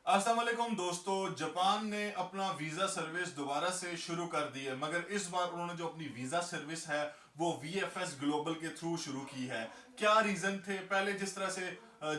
अस्सलाम वालेकुम दोस्तों। जापान ने अपना वीजा सर्विस दोबारा से शुरू कर दी है, मगर इस बार उन्होंने जो अपनी वीजा सर्विस है वो वीएफएस ग्लोबल के थ्रू शुरू की है। क्या रीजन थे? पहले जिस तरह से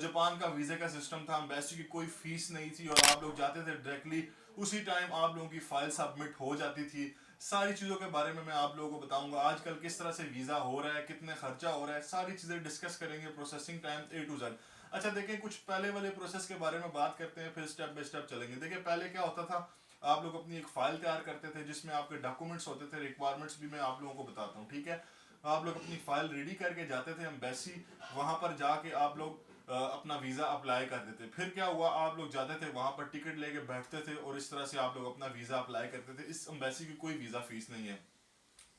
जापान का वीजा का सिस्टम था, एम्बेसी की कोई फीस नहीं थी और आप लोग जाते थे डायरेक्टली, उसी टाइम आप लोगों की फाइल सबमिट हो जाती थी। सारी चीजों के बारे में मैं आप लोगों को बताऊंगा। आजकल किस तरह से वीजा हो रहा है, कितने खर्चा हो रहा है, सारी चीजें डिस्कस करेंगे। Processing time A to Z. अच्छा देखें, कुछ पहले वाले प्रोसेस के बारे में बात करते हैं, फिर स्टेप बाय स्टेप चलेंगे। देखिए पहले क्या होता था, आप लोग अपनी एक फाइल तैयार करते थे जिसमें आपके डॉक्यूमेंट्स होते थे। रिक्वायरमेंट्स भी मैं आप लोगों को बताता हूँ, ठीक है। आप लोग अपनी फाइल रेडी करके जाते थे एम्बेसी, वहां पर जाके आप लोग अपना वीजा अप्लाई करते थे। फिर क्या हुआ, आप लोग जाते थे वहां पर, टिकट लेके बैठते थे और इस तरह से आप लोग अपना वीजा अप्लाई करते थे। इस एम्बेसी की कोई वीजा फीस नहीं है।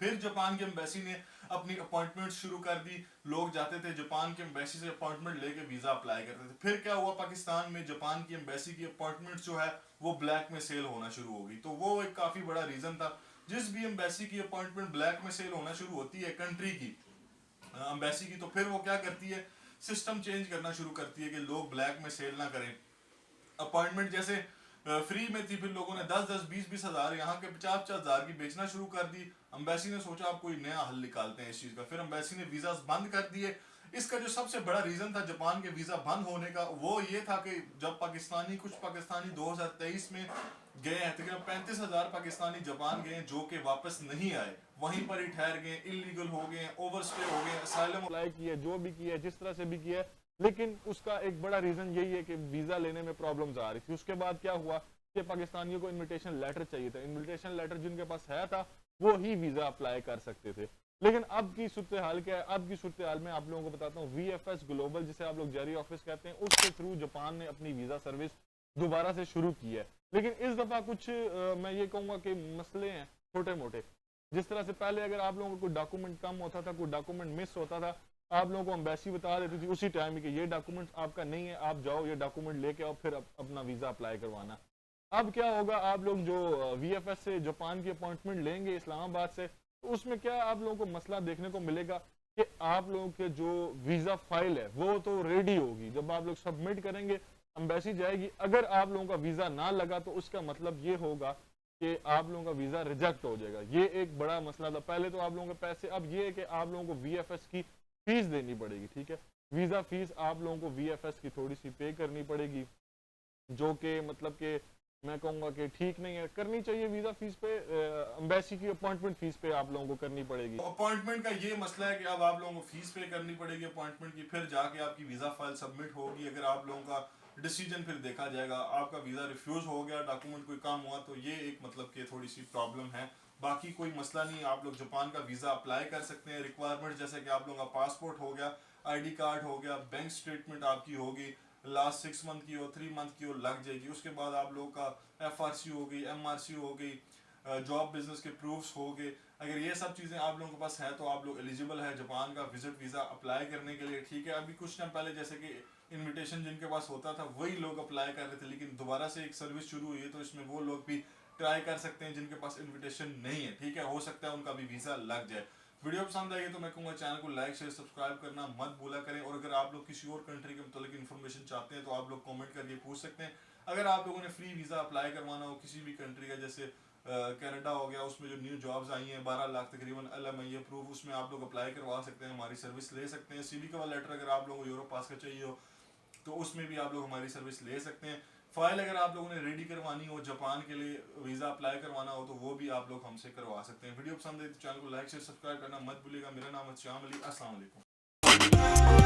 फिर जापान की एम्बेसी ने अपनी अपॉइंटमेंट शुरू कर दी। लोग जाते थे जापान की एम्बेसी से अपॉइंटमेंट लेके वीजा अप्लाई करते थे। फिर क्या हुआ, पाकिस्तान में जापान की एम्बेसी की अपॉइंटमेंट जो है वो ब्लैक में सेल होना शुरू हो गई। तो वो एक काफी बड़ा रीजन था। जिस भी एम्बेसी की अपॉइंटमेंट ब्लैक में सेल होना शुरू होती है कंट्री की एम्बेसी की, तो फिर वो क्या करती है, सिस्टम चेंज करना शुरू करती है कि लोग ब्लैक में सेल ना करें। अपॉइंटमेंट जैसे फ्री में थी, फिर लोगों ने 10-10 20-20 हजार, यहाँ के 50-50 हजार की बेचना शुरू कर दी। अम्बेसी ने सोचा आप कोई नया हल निकालते हैं इस चीज का। फिर अम्बेसी ने वीजा बंद कर दिए। इसका जो सबसे बड़ा रीजन था जापान के वीजा बंद होने का, वो ये था कि जब कुछ पाकिस्तानी 2023 में गए हैं, तकरीबन 35 हजार पाकिस्तानी जापान गए जो कि वापस नहीं आए, वहीं पर ही ठहर गए, इलीगल हो गए, ओवरस्टे हो गए, असाइलम अप्लाई किया, जो भी किया, जिस तरह से भी किया। लेकिन उसका एक बड़ा रीजन यही है कि वीजा लेने में प्रॉब्लम्स आ रही थी। उसके बाद क्या हुआ कि पाकिस्तानियों को इनविटेशन लेटर चाहिए था। इनविटेशन लेटर जिनके पास है था वो ही वीजा अप्लाई कर सकते थे। लेकिन अब की सूरत हाल क्या है? अब की सूरत हाल में आप लोगों को बताता हूँ। वीएफएस ग्लोबल, जिसे आप लोग जेरी ऑफिस कहते हैं, उसके थ्रू जापान ने अपनी वीजा सर्विस दोबारा से शुरू की है। लेकिन इस दफा कुछ मैं ये कहूंगा कि मसले हैं छोटे मोटे। जिस तरह से पहले अगर आप लोगों को कोई डॉक्यूमेंट कम होता था, कोई डॉक्यूमेंट मिस होता था, आप लोगों को एम्बेसी बता देती थी उसी टाइम कि ये डॉक्यूमेंट आपका नहीं है, आप जाओ ये डॉक्यूमेंट लेके आओ, फिर अपना वीजा अप्लाई करवाना। अब क्या होगा, आप लोग जो वीएफएस से जापान की अपॉइंटमेंट लेंगे इस्लामाबाद से, तो उसमें क्या आप लोगों को मसला देखने को मिलेगा कि आप लोगों के जो वीजा फाइल है वो तो रेडी होगी, जब आप लोग सबमिट करेंगे एम्बेसी जाएगी, अगर आप लोगों का वीजा ना लगा तो उसका मतलब ये होगा कि आप लोगों का वीजा रिजेक्ट हो जाएगा। ये एक बड़ा मसला था। पहले तो आप लोगों के पैसे, अब ये है कि आप लोगों को वीएफएस की फीस देनी पड़ेगी, ठीक है। वीजा फीस आप लोगों को वीएफएस की थोड़ी सी पे करनी पड़ेगी, जो कि मतलब कि मैं कहूंगा कि ठीक नहीं है, करनी चाहिए। वीजा फीस पे, एम्बेसी की अपॉइंटमेंट फीस पे आप लोगों को करनी पड़ेगी। अपॉइंटमेंट का ये मसला है कि अब आप लोगों को फीस पे करनी पड़ेगी अपॉइंटमेंट की, फिर जाके आपकी वीजा फाइल सबमिट होगी। अगर आप लोगों का डिसीजन फिर देखा जाएगा, आपका वीजा रिफ्यूज हो गया, डॉक्यूमेंट कोई काम हुआ, तो ये एक मतलब कि थोड़ी सी प्रॉब्लम है। बाकी कोई मसला नहीं, आप लोग जापान का वीजा अप्लाई कर सकते हैं। रिक्वायरमेंट जैसे कि आप लोगों का पासपोर्ट हो गया, आईडी कार्ड हो गया, बैंक स्टेटमेंट आपकी होगी, लास्ट 6 मंथ की हो, 3 मंथ की हो, लग जाएगी। उसके बाद आप लोगों का एफआरसी हो गई, एमआरसी हो गई, जॉब बिजनेस के प्रूफ्स हो गए। अगर ये सब चीज़ें आप लोगों के पास है तो आप लोग एलिजिबल है जापान का विजिट वीज़ा अप्लाई करने के लिए, ठीक है। अभी कुछ टाइम पहले जैसे कि इनविटेशन जिनके पास होता था वही लोग अप्लाई कर रहे थे, लेकिन दोबारा से एक सर्विस शुरू हुई है तो इसमें वो लोग भी ट्राई कर सकते हैं जिनके पास इनविटेशन नहीं है, ठीक है। हो सकता है उनका भी वीज़ा लग जाए। वीडियो पसंद आई तो मैं कहूँगा चैनल को लाइक शेयर सब्सक्राइब करना मत भूला करें। और अगर आप लोग किसी और कंट्री के मतलब इन्फॉर्मेशन चाहते हैं तो आप लोग कमेंट करके पूछ सकते हैं। अगर आप लोगों ने फ्री वीज़ा अप्लाई करवाना हो किसी भी कंट्री का, जैसे कनाडा हो गया, उसमें जो न्यू जॉब्स आई हैं 12 लाख तकरीबन LMIA प्रूफ, उसमें आप लोग अप्लाई करवा सकते हैं, हमारी सर्विस ले सकते हैं। CB का लेटर अगर आप लोगों को यूरोप पास का चाहिए हो तो उसमें भी आप लोग हमारी सर्विस ले सकते हैं। फाइल अगर आप लोगों ने रेडी करवानी हो जापान के लिए, वीज़ा अप्लाई करवाना हो, तो वो भी आप लोग हमसे करवा सकते हैं। वीडियो पसंद है तो चैनल को लाइक शेयर सब्सक्राइब करना मत भूलिएगा। मेरा नाम है श्याम अली। अस्सलाम वालेकुम।